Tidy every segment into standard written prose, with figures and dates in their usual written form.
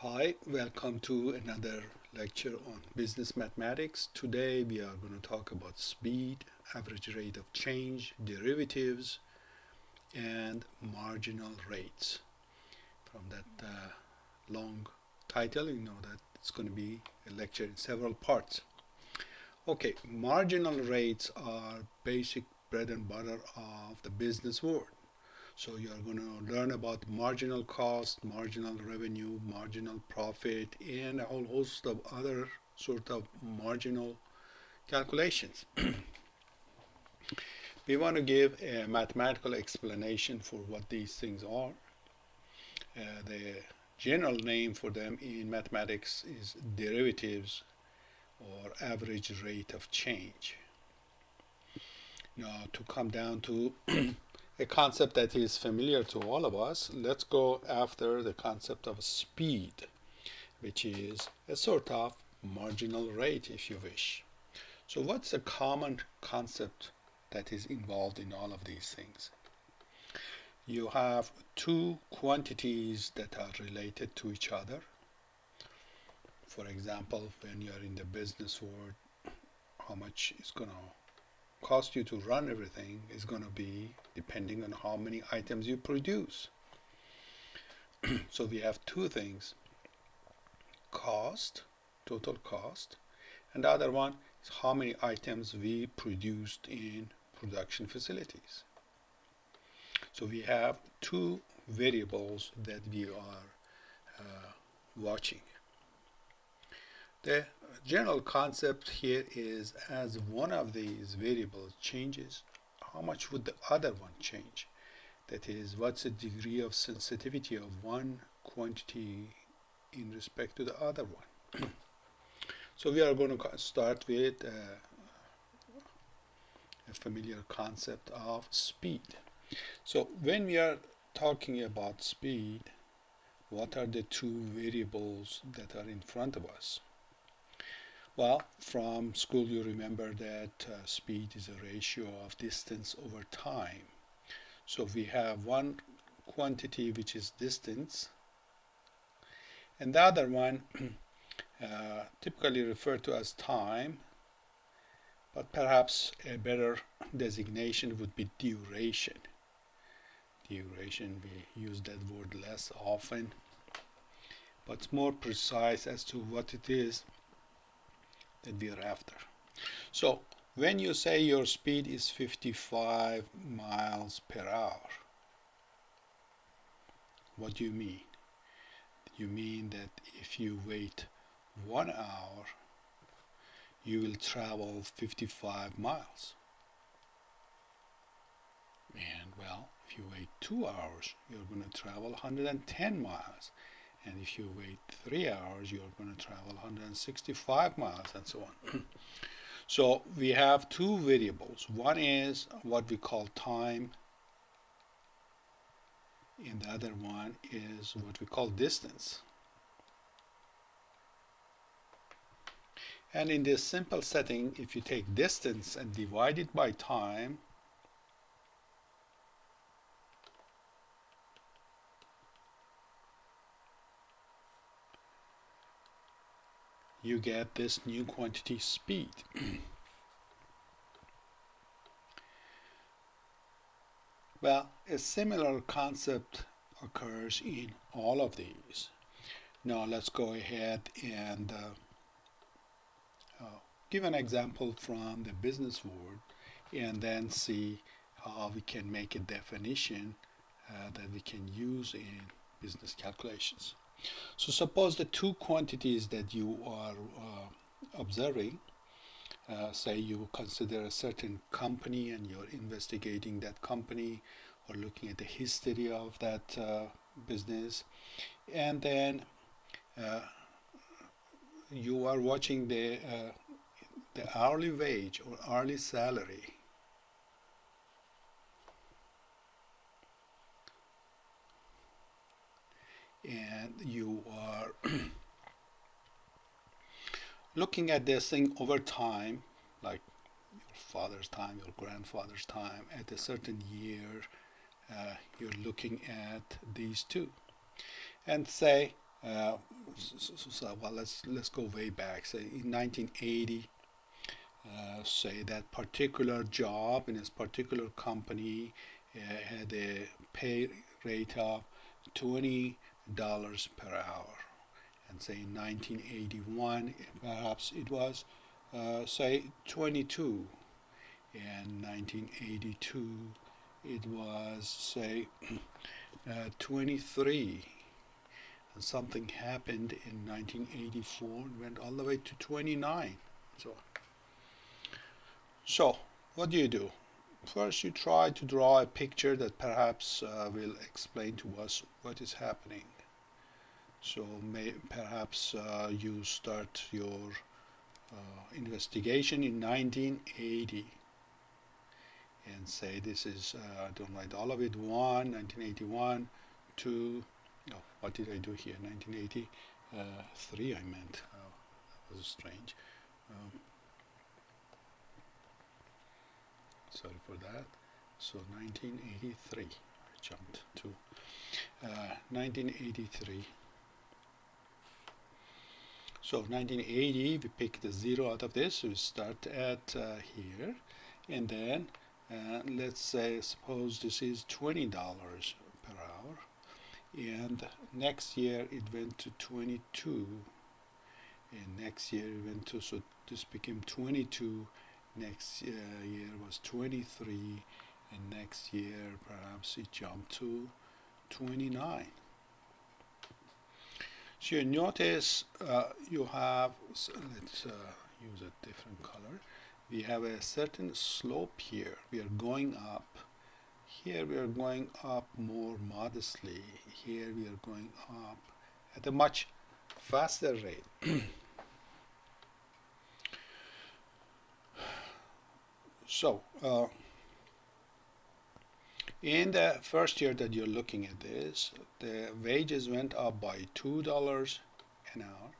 Hi, welcome to another lecture on business mathematics. Today we are going to talk about speed, average rate of change, derivatives, and marginal rates. From that long title, you know that it's going to be a lecture in several parts. Okay, marginal rates are basic bread and butter of the business world. So you are going to learn about marginal cost, marginal revenue, marginal profit, and a whole host of other sort of marginal calculations. We want to give a mathematical explanation for what these things are. The general name for them in mathematics is derivatives or average rate of change. Now, to come down to a concept that is familiar to all of us, let's go after the concept of speed, which is a sort of marginal rate, if you wish. So what's a common concept that is involved in all of these things? You have two quantities that are related to each other. For example, when you're in the business world, how much is going to cost you to run everything is going to be depending on how many items you produce. So we have two things: cost, total cost, and the other one is how many items we produced in production facilities. So we have two variables that we are watching. The general concept here is, as one of these variables changes, how much would the other one change? That is, what's the degree of sensitivity of one quantity in respect to the other one? So we are going to start with a familiar concept of speed. So when we are talking about speed, what are the two variables that are in front of us? Well, from school you remember that speed is a ratio of distance over time. So we have one quantity which is distance, and the other one typically referred to as time, but perhaps a better designation would be duration. Duration, we use that word less often, but it's more precise as to what it is that we are after. So when you say your speed is 55 miles per hour, what do you mean? You mean that if you wait 1 hour, you will travel 55 miles. And well, if you wait 2 hours, you're going to travel 110 miles. And if you wait 3 hours, you're going to travel 165 miles, and so on. So we have two variables. One is what we call time, and the other one is what we call distance. And in this simple setting, if you take distance and divide it by time, you get this new quantity, speed. Well, a similar concept occurs in all of these. Now let's go ahead and give an example from the business world and then see how we can make a definition that we can use in business calculations. So suppose the two quantities that you are observing, say you consider a certain company and you're investigating that company or looking at the history of that business, and then you are watching the hourly wage or hourly salary. And you are looking at this thing over time, like your father's time, your grandfather's time, at a certain year, you're looking at these two. And say Well, let's go way back. Say in 1980, say that particular job in this particular company had a pay rate of $20 per hour, and say in 1981 perhaps it was say 22, and 1982 it was say 23, and something happened in 1984 and went all the way to 29. So what do? First, you try to draw a picture that perhaps will explain to us what is happening. So perhaps you start your investigation in 1980 and say this is, don't write all of it, 1981, 2, oh, what did I do here, 1983 I meant, that was strange. Sorry for that. So 1983, I jumped to 1983. So 1980, we pick the 0 out of this, so we start at here, and then let's say, suppose this is $20 per hour, and next year it went to 22, and next year it went to, so this became 22, next year was 23, and next year perhaps it jumped to 29. So you notice you have, so let's use a different color. We have a certain slope here. We are going up. Here we are going up more modestly. Here we are going up at a much faster rate. So in the first year that you're looking at this, the wages went up by $2 an hour.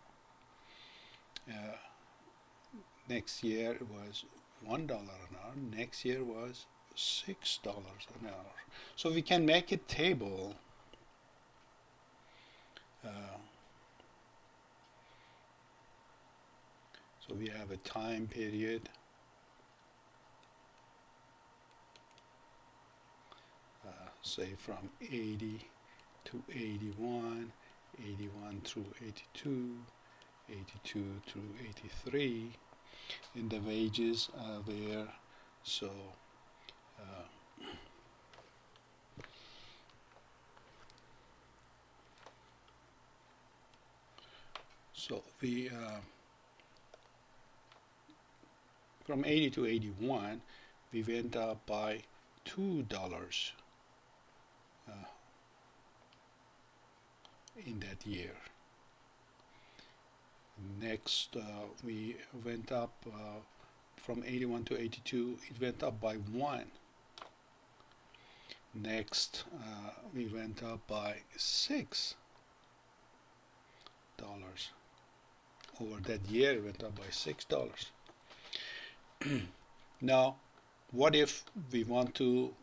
Next year it was $1 an hour. Next year was $6 an hour. So we can make a table so we have a time period say from 80 to 81, 81 through 82, 82 through 83, and the wages are there. So we from 80 to 81 we went up by $2 in that year. Next we went up from 81 to 82, it went up by 1. Next we went up by $6. Over that year it went up by $6. Now what if we want to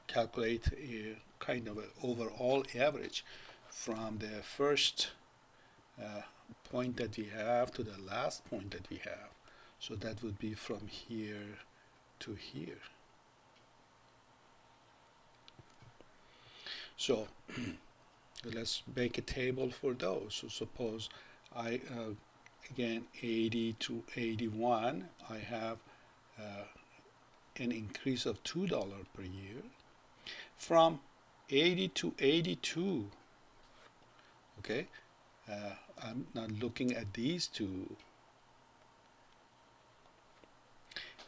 calculate a kind of an overall average from the first point that we have to the last point that we have? So that would be from here to here. So let's make a table for those. So suppose I again 80 to 81 I have an increase of $2 per year. From 80 to 82, okay, I'm not looking at these two.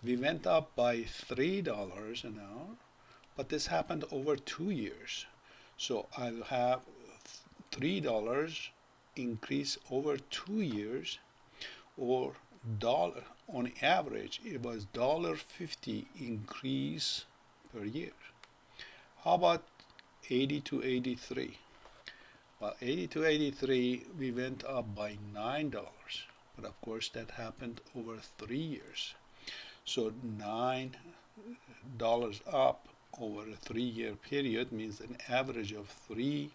We went up by $3 an hour, but this happened over 2 years. So I'll have $3 increase over 2 years, or dollar on average it was $1.50 increase per year. How about 80 to 83? Well, 80 to 83 we went up by $9, but of course that happened over 3 years. So $9 up over a 3-year period means an average of $3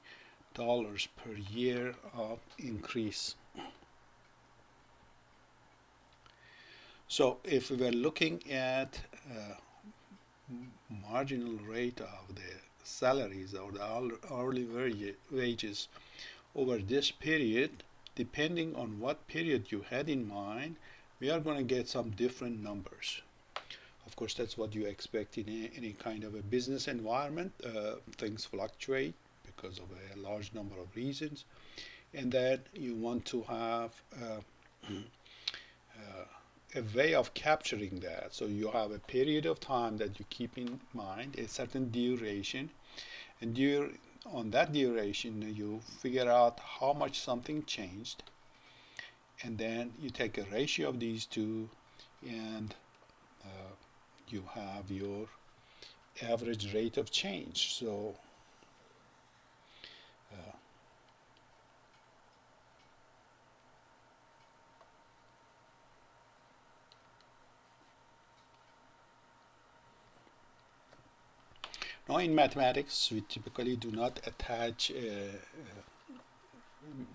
dollars per year of increase. So if we were looking at marginal rate of the salaries or the hourly wages over this period, depending on what period you had in mind, we are going to get some different numbers. Of course, that's what you expect in any kind of a business environment. Things fluctuate because of a large number of reasons, and that you want to have a way of capturing that. So you have a period of time that you keep in mind, a certain duration, and on that duration you figure out how much something changed, and then you take a ratio of these two, and you have your average rate of change. So now in mathematics we typically do not attach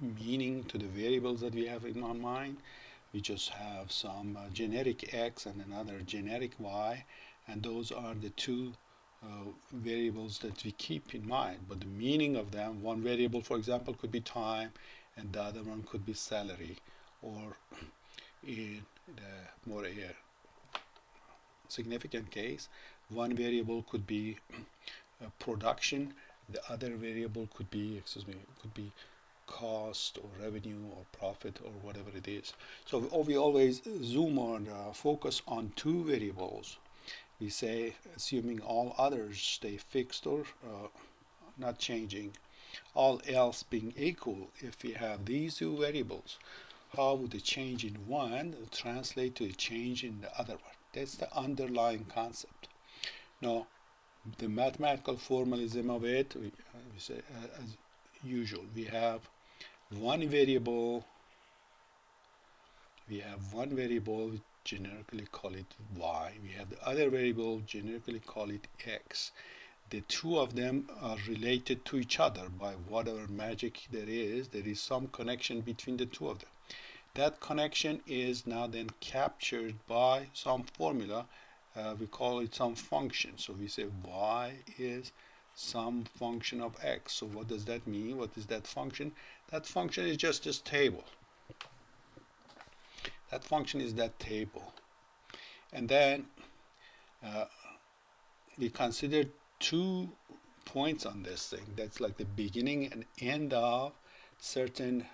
meaning to the variables that we have in our mind. We just have some generic x and another generic y, and those are the two variables that we keep in mind. But the meaning of them, one variable for example could be time, and the other one could be salary, or in the more significant case, one variable could be production, the other variable could be, cost or revenue or profit or whatever it is. So we always zoom on, focus on two variables. We say, assuming all others stay fixed or not changing, all else being equal, if we have these two variables, how would the change in one translate to a change in the other one? That's the underlying concept. Now, the mathematical formalism of it, we say, as usual, we have one variable, generically call it y. We have the other variable, generically call it x. The two of them are related to each other by whatever magic there is. There is some connection between the two of them. That connection is now then captured by some formula. We call it some function. So we say y is some function of x. So what does that mean? What is that function? That function is just this table. That function is that table. And then we consider 2 points on this thing. That's like the beginning and end of certain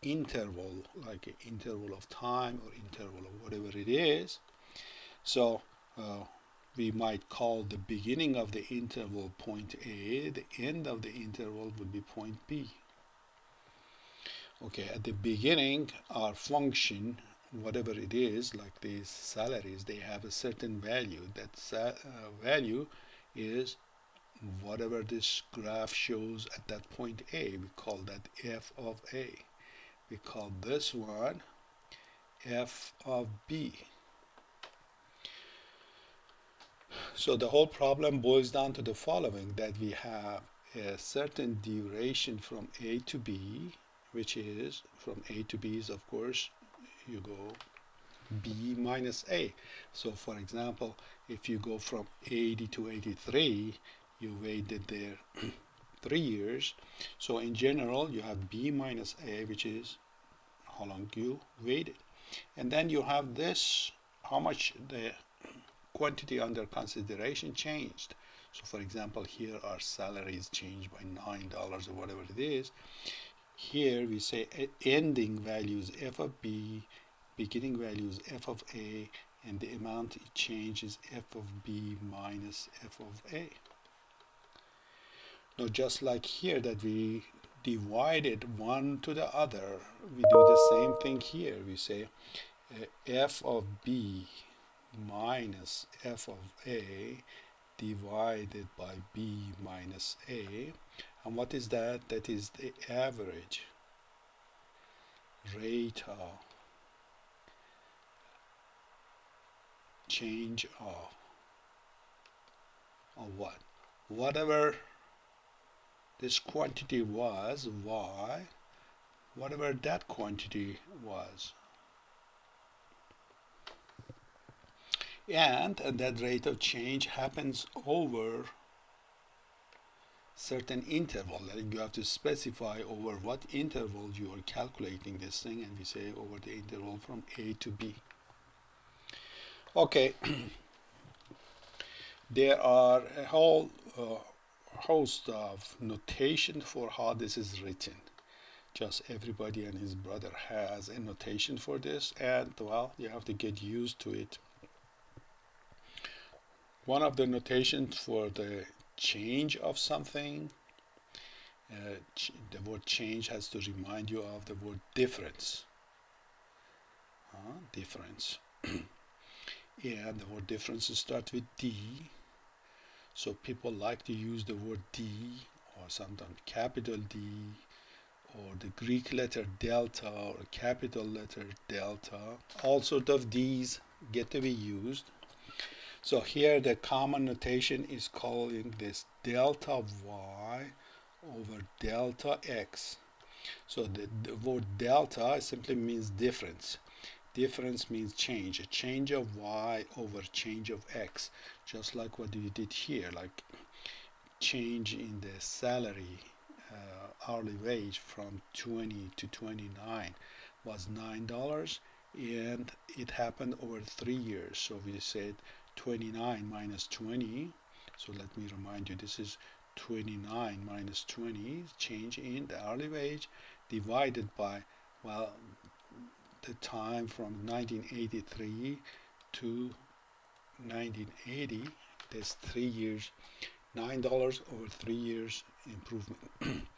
interval, like an interval of time or interval of whatever it is. So we might call the beginning of the interval point A, the end of the interval would be point B. Okay, at the beginning, our function, whatever it is, like these salaries, they have a certain value. That value is whatever this graph shows at that point A. We call that f of A. We call this one f of B. So the whole problem boils down to the following, that we have a certain duration from A to B, which is, from A to B is, of course, you go B minus A. So for example, if you go from 80 to 83, you waited there 3 years. So in general, you have B minus A, which is how long you waited. And then you have this, how much the quantity under consideration changed. So for example, here our salaries changed by $9 or whatever it is. Here we say ending values f of B, beginning values f of A, and the amount it changes f of B minus f of A. Now just like here that we divided one to the other, we do the same thing here. We say f of B minus f of A divided by B minus A. And what is that? That is the average rate of change of what? Whatever this quantity was y, whatever that quantity was. And that rate of change happens over certain interval. Like you have to specify over what interval you are calculating this thing, and we say over the interval from A to B. Okay, there are a whole host of notation for how this is written. Just everybody and his brother has a notation for this, and well, you have to get used to it. One of the notations for the change of something, the word change has to remind you of the word difference. Difference. And the word difference starts with D. So people like to use the word D, or sometimes capital D, or the Greek letter delta, or capital letter delta. All sorts of D's get to be used. So here the common notation is calling this delta y over delta x. So the word delta simply means difference. Difference means change. A change of y over change of x. Just like what we did here, like change in the salary, hourly wage from 20 to 29 was $9, and it happened over 3 years. So we said 29 minus 20. So let me remind you, this is 29 minus 20, change in the hourly wage, divided by, well, the time from 1983 to 1980. That's 3 years, $9 over 3 years improvement.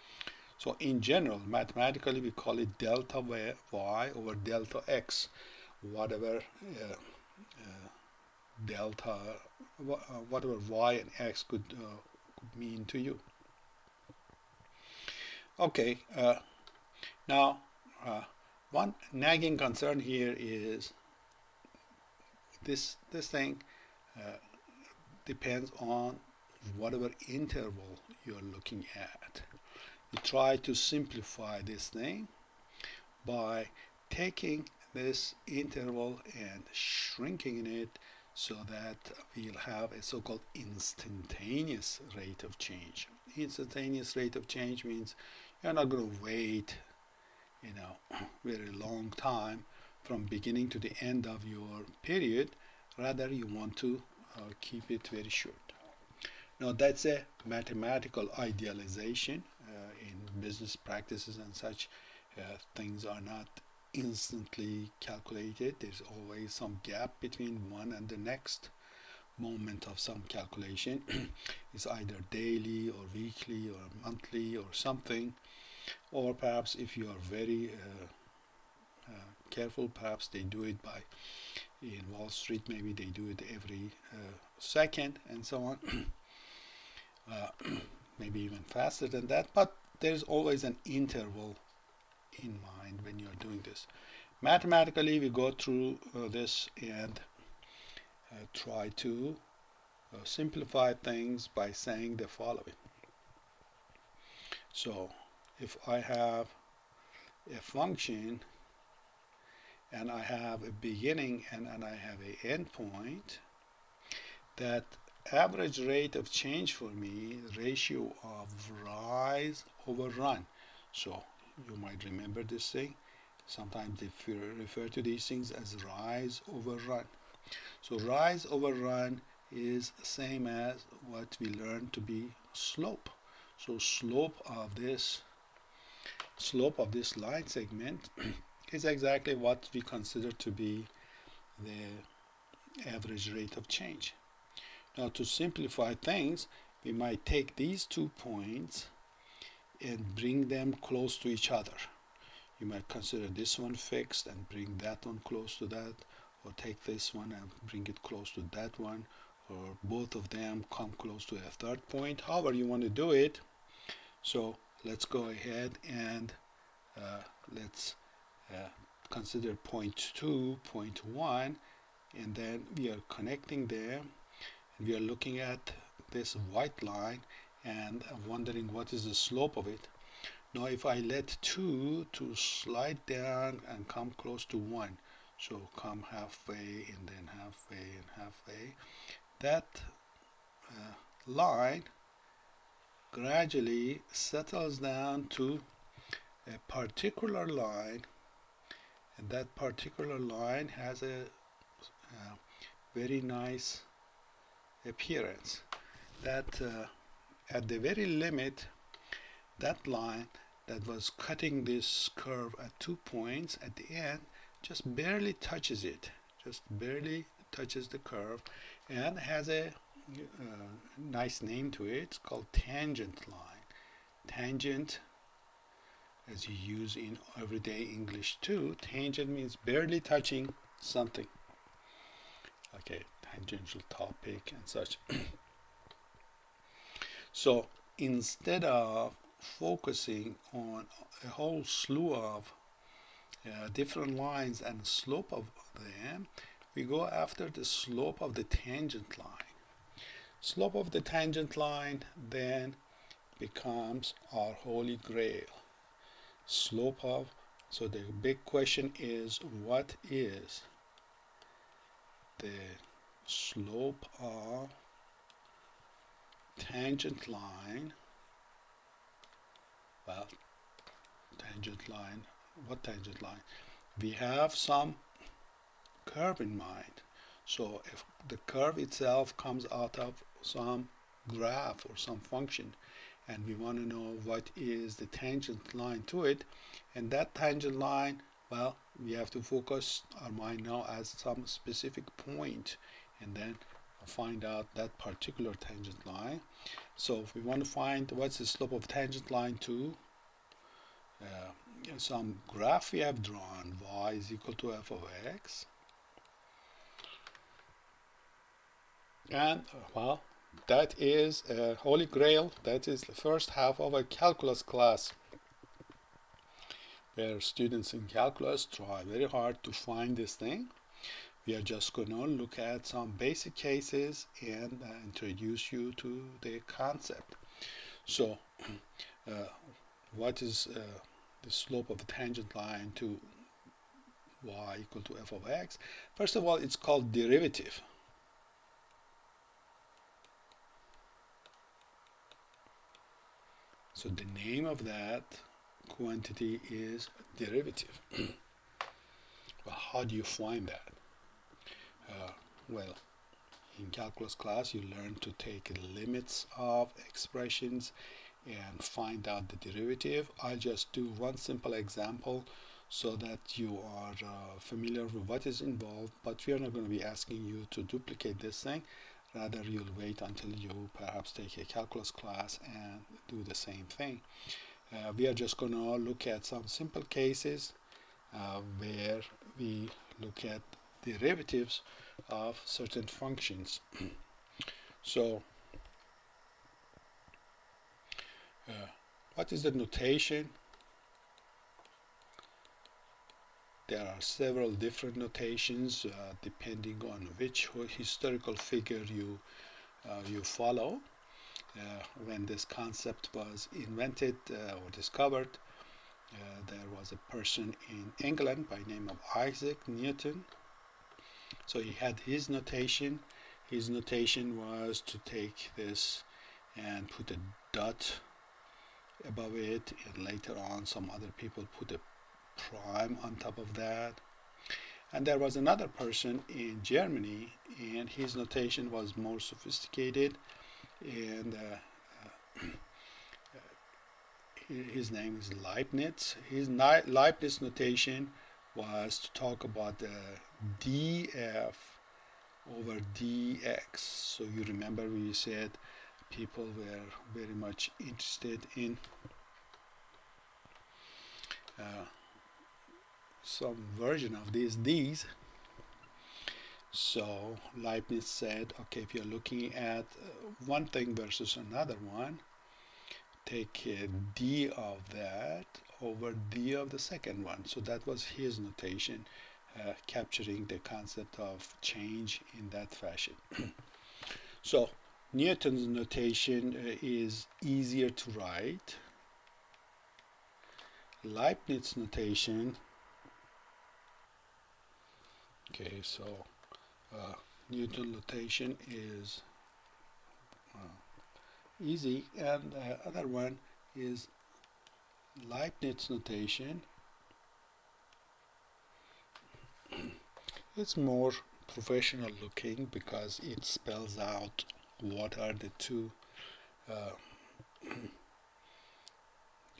So in general, mathematically, we call it delta y over delta x, whatever delta, whatever y and x could mean to you. Okay, now one nagging concern here is this thing depends on whatever interval you're looking at. You try to simplify this thing by taking this interval and shrinking it so that we'll have a so-called instantaneous rate of change. Instantaneous rate of change means you're not going to wait, very long time from beginning to the end of your period. Rather, you want to keep it very short. Now, that's a mathematical idealization. In business practices and such, things are not instantly calculated. There's always some gap between one and the next moment of some calculation. It's either daily or weekly or monthly or something, or perhaps if you are very careful, perhaps they do it by, in Wall Street, maybe they do it every second and so on. Maybe even faster than that, but there's always an interval in mind when you're doing this. Mathematically, we go through this and try to simplify things by saying the following. So if I have a function and I have a beginning and I have an end point, that average rate of change for me, ratio of rise over run. So you might remember this thing. Sometimes they refer to these things as rise over run. So rise over run is same as what we learned to be slope. So slope of this line segment is exactly what we consider to be the average rate of change. Now, to simplify things, we might take these 2 points and bring them close to each other. You might consider this one fixed and bring that one close to that, or take this one and bring it close to that one, or both of them come close to a third point, however you want to do it. So let's go ahead and let's consider point 2, point 1, and then we are connecting there. We are looking at this white line, and wondering what is the slope of it. Now if I let 2 to slide down and come close to 1, so come halfway and then halfway and halfway, that line gradually settles down to a particular line, and that particular line has a very nice appearance. That at the very limit, that line that was cutting this curve at 2 points at the end just barely touches it, just barely touches the curve, and has a nice name to it. It's called tangent line. Tangent, as you use in everyday English too, tangent means barely touching something. Okay, tangential topic and such. So instead of focusing on a whole slew of different lines and the slope of them, we go after the slope of the tangent line. Slope of the tangent line then becomes our holy grail. Slope of, so the big question is, what is the slope of tangent line? Well, tangent line, what tangent line? We have some curve in mind. So if the curve itself comes out of some graph or some function, and we want to know what is the tangent line to it, and that tangent line, well, we have to focus our mind now as some specific point, and then find out that particular tangent line. So if we want to find what's the slope of tangent line to some graph we have drawn, y is equal to f of x, and well, that is a holy grail. That is the first half of a calculus class, where students in calculus try very hard to find this thing. We are just going to look at some basic cases and introduce you to the concept. So what is the slope of the tangent line to y equal to f of x? First of all, it's called derivative. So the name of that quantity is derivative. Well, how do you find that? Well, in calculus class, you learn to take limits of expressions and find out the derivative. I'll just do one simple example so that you are familiar with what is involved, but we are not going to be asking you to duplicate this thing. Rather, you'll wait until you perhaps take a calculus class and do the same thing. We are just going to look at some simple cases where we look at derivatives of certain functions. So what is the notation? There are several different notations depending on which historical figure you follow. When this concept was invented or discovered, there was a person in England by name of Isaac Newton. So he had his notation. His notation was to take this and put a dot above it, and later on some other people put a prime on top of that. And there was another person in Germany, and his notation was more sophisticated, and his name is Leibniz. His Leibniz notation was to talk about df over dx. So you remember we said people were very much interested in some version of these. So Leibniz said, okay, if you're looking at one thing versus another one, take d of that over d of the second one. So that was his notation, capturing the concept of change in that fashion. So Newton's notation is easier to write. Leibniz notation, okay, so Newton notation is easy, and the other one is Leibniz notation. It's more professional looking because it spells out what are the two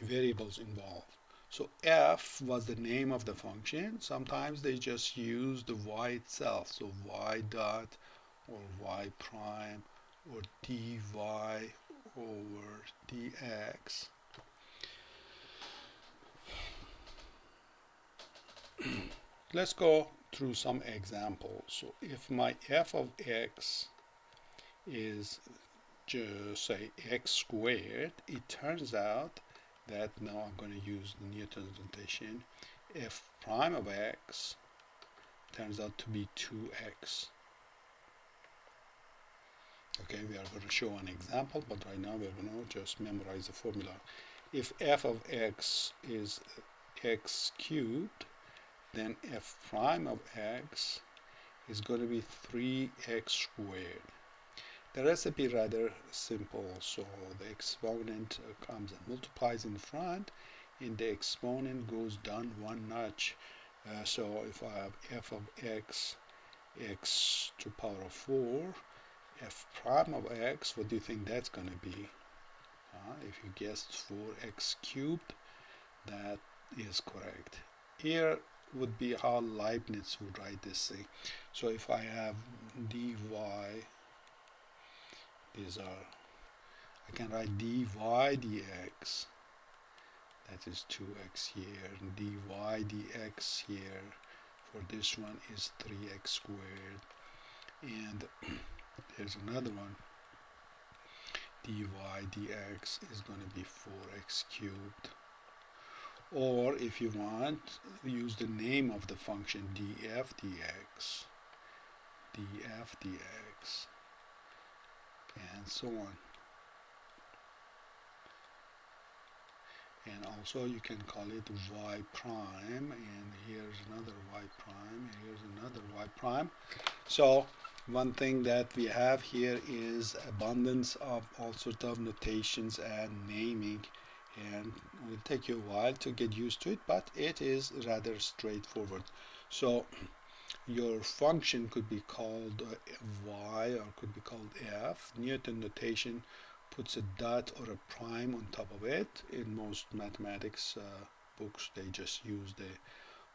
variables involved. So f was the name of the function. Sometimes they just use the y itself, so y dot or y prime or dy over dx. Let's go through some examples. So if my f of x is just say x squared, it turns out that now I'm going to use the Newton's notation. F prime of x turns out to be 2x. Okay, we are going to show an example, but right now we're going to just memorize the formula. If f of x is x cubed, then f prime of x is going to be 3x squared. The recipe rather simple, so the exponent comes and multiplies in front, and the exponent goes down one notch. So if I have f of x, x to power of 4, f prime of x, what do you think that's going to be? If you guessed 4x cubed, that is correct. Here would be how Leibniz would write this thing. So if I have dy, these are, I can write dy dx, that is 2x here, and dy dx here for this one is 3x squared, and here's another one, dy dx is going to be 4x cubed. Or if you want, use the name of the function df dx, and so on. And also you can call it y prime, and here's another y prime, and here's another y prime. So one thing that we have here is abundance of all sorts of notations and naming, and it will take you a while to get used to it, but it is rather straightforward. So your function could be called y or could be called f. Newton notation puts a dot or a prime on top of it. In most mathematics books they just use the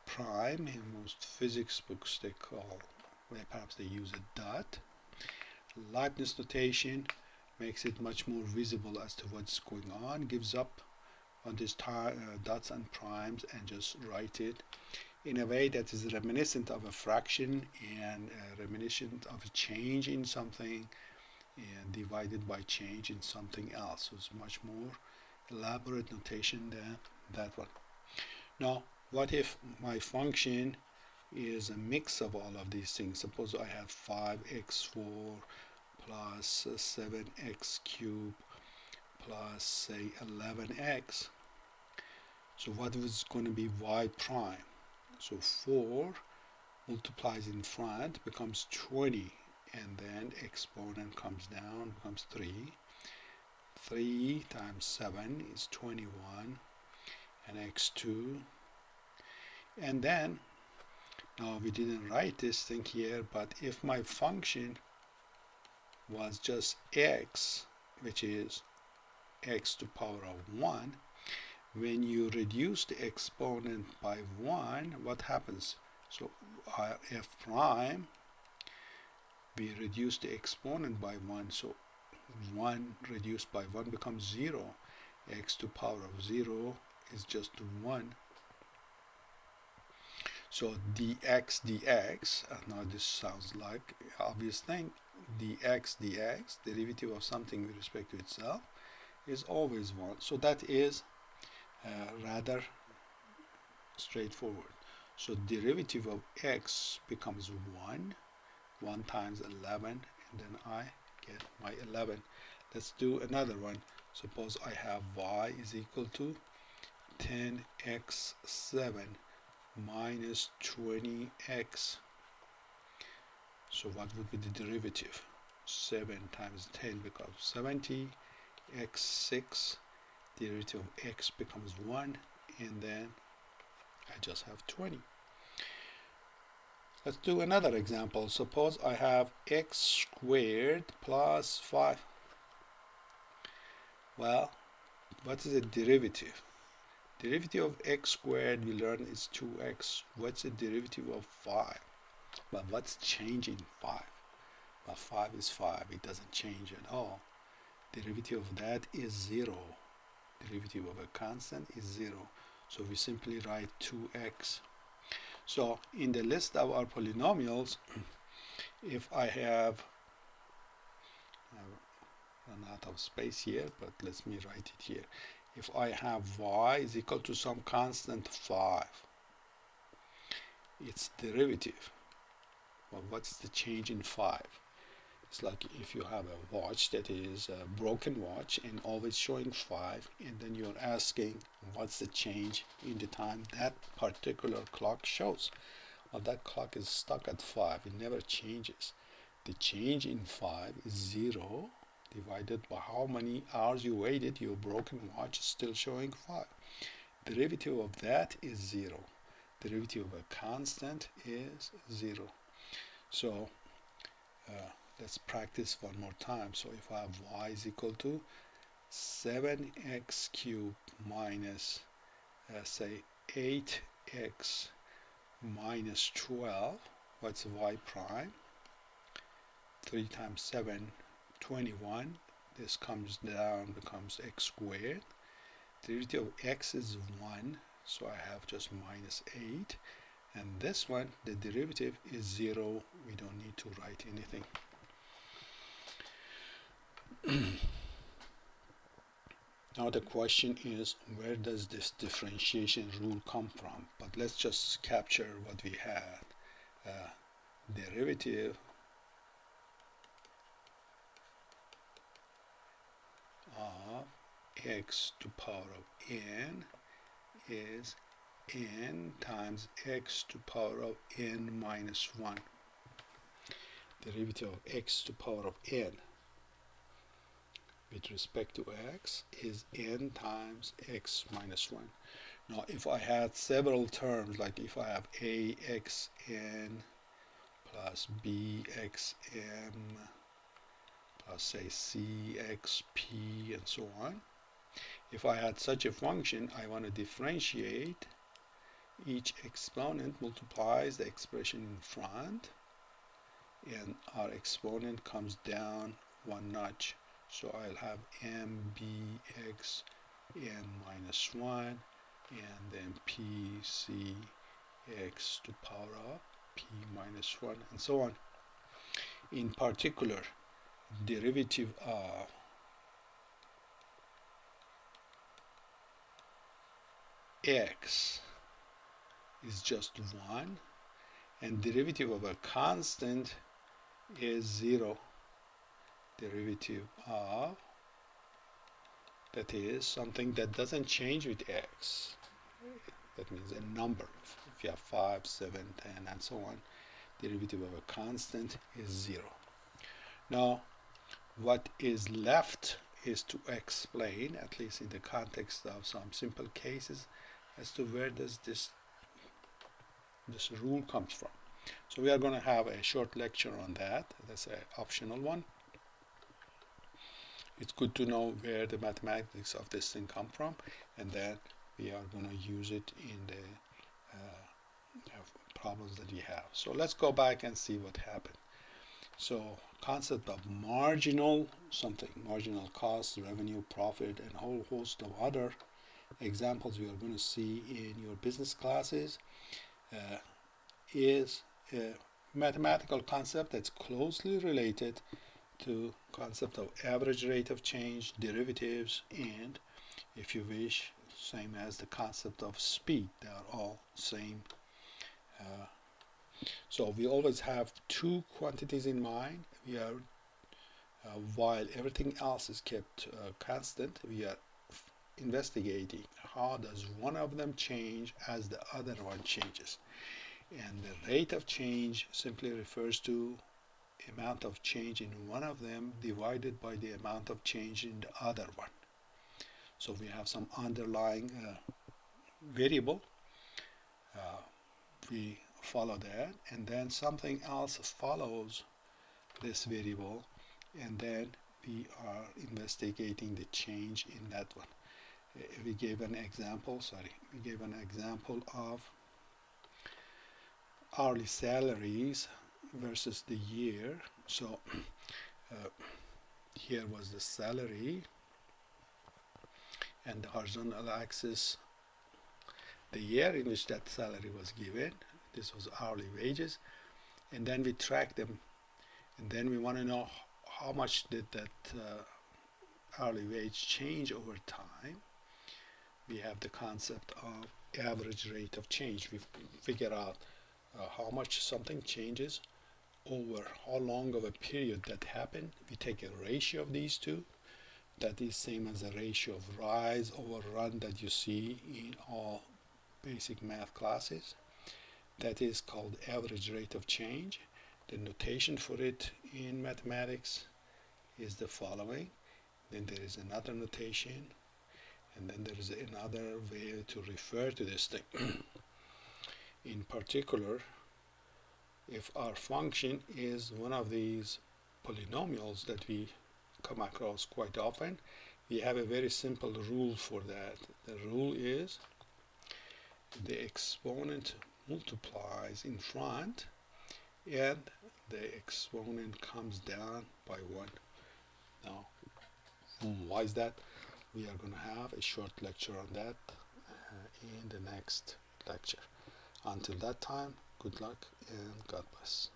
prime. In most physics books they call, well, perhaps they use a dot. Leibniz notation makes it much more visible as to what's going on, gives up on these dots and primes and just write it in a way that is reminiscent of a fraction and reminiscent of a change in something and divided by change in something else. So it's much more elaborate notation than that one. Now, what if my function is a mix of all of these things? Suppose I have 5x4 plus 7x cubed plus say 11x. So what is going to be y prime? So 4 multiplies in front becomes 20, and then exponent comes down, becomes 3. 3 times 7 is 21, and x2. And then, now we didn't write this thing here, but if my function was just x, which is x to power of 1, when you reduce the exponent by 1, what happens? So f prime, we reduce the exponent by 1, so 1 reduced by 1 becomes 0. X to power of 0 is just 1. So dx, now this sounds like obvious thing, dx, derivative of something with respect to itself, is always 1. So that is rather straightforward. So derivative of x becomes 1 times 11, and then I get my 11. Let's do another one. Suppose I have y is equal to 10x7 minus 20x. So what would be the derivative? 7 times 10 becomes 70, x6, derivative of x becomes 1, and then I just have 20. Let's do another example. Suppose I have x squared plus 5. Well, what is the derivative? Derivative of x squared we learned is 2x. What's the derivative of 5? But what's changing 5? Well, 5 is 5. It doesn't change at all. Derivative of that is 0. Derivative of a constant is 0. So we simply write 2x. So in the list of our polynomials, if I have run out of space here, but let me write it here. If I have y is equal to some constant 5, its derivative, well, what's the change in 5? It's like if you have a watch that is a broken watch and always showing 5, and then you're asking what's the change in the time that particular clock shows. Well, that clock is stuck at 5. It never changes. The change in 5 is 0 divided by how many hours you waited. Your broken watch is still showing 5. Derivative of that is 0. Derivative of a constant is 0. So let's practice one more time. So if I have y is equal to 7x cubed minus say 8x minus 12, what's y prime? 3 times 7, 21. This comes down, becomes x squared. Derivative of x is 1, so I have just minus 8. And this one, the derivative is 0. We don't need to write anything. Now the question is, where does this differentiation rule come from? But let's just capture what we had. Derivative of x to power of n is n times x to power of n minus 1. Derivative of x to power of n with respect to x is n times x minus 1. Now if I had several terms, like if I have axn plus bxm plus say cxp and so on, if I had such a function, I want to differentiate. Each exponent multiplies the expression in front, and our exponent comes down one notch. So I'll have mbx n minus 1 and then pcx to power of p minus 1 and so on. In particular, derivative of x is just 1 and derivative of a constant is 0. Derivative of, that is something that doesn't change with x. That means a number. If you have 5, 7, 10 and so on, derivative of a constant is 0. Now what is left is to explain, at least in the context of some simple cases, as to where does this rule comes from. So we are going to have a short lecture on that. That's an optional one. It's good to know where the mathematics of this thing come from, and then we are going to use it in the problems that we have. So let's go back and see what happened. So concept of marginal something, marginal cost, revenue, profit, and a whole host of other examples we are going to see in your business classes is a mathematical concept that's closely related to concept of average rate of change, derivatives, and if you wish, same as the concept of speed. They are all same. So we always have two quantities in mind. We are while everything else is kept constant. We are investigating how does one of them change as the other one changes. And the rate of change simply refers to amount of change in one of them divided by the amount of change in the other one. So we have some underlying variable, we follow that, and then something else follows this variable, and then we are investigating the change in that one. We gave an example of hourly salaries versus the year. So here was the salary, and the horizontal axis the year in which that salary was given. This was hourly wages, and then we track them, and then we want to know how much did that hourly wage change over time. We have the concept of average rate of change. We figure out how much something changes over how long of a period that happened. We take a ratio of these two. That is same as a ratio of rise over run that you see in all basic math classes. That is called average rate of change. The notation for it in mathematics is the following. Then there is another notation, and then there is another way to refer to this thing. In particular, if our function is one of these polynomials that we come across quite often, we have a very simple rule for that. The rule is the exponent multiplies in front and the exponent comes down by 1. Now, why is that? We are going to have a short lecture on that in the next lecture. Until that time, good luck and God bless.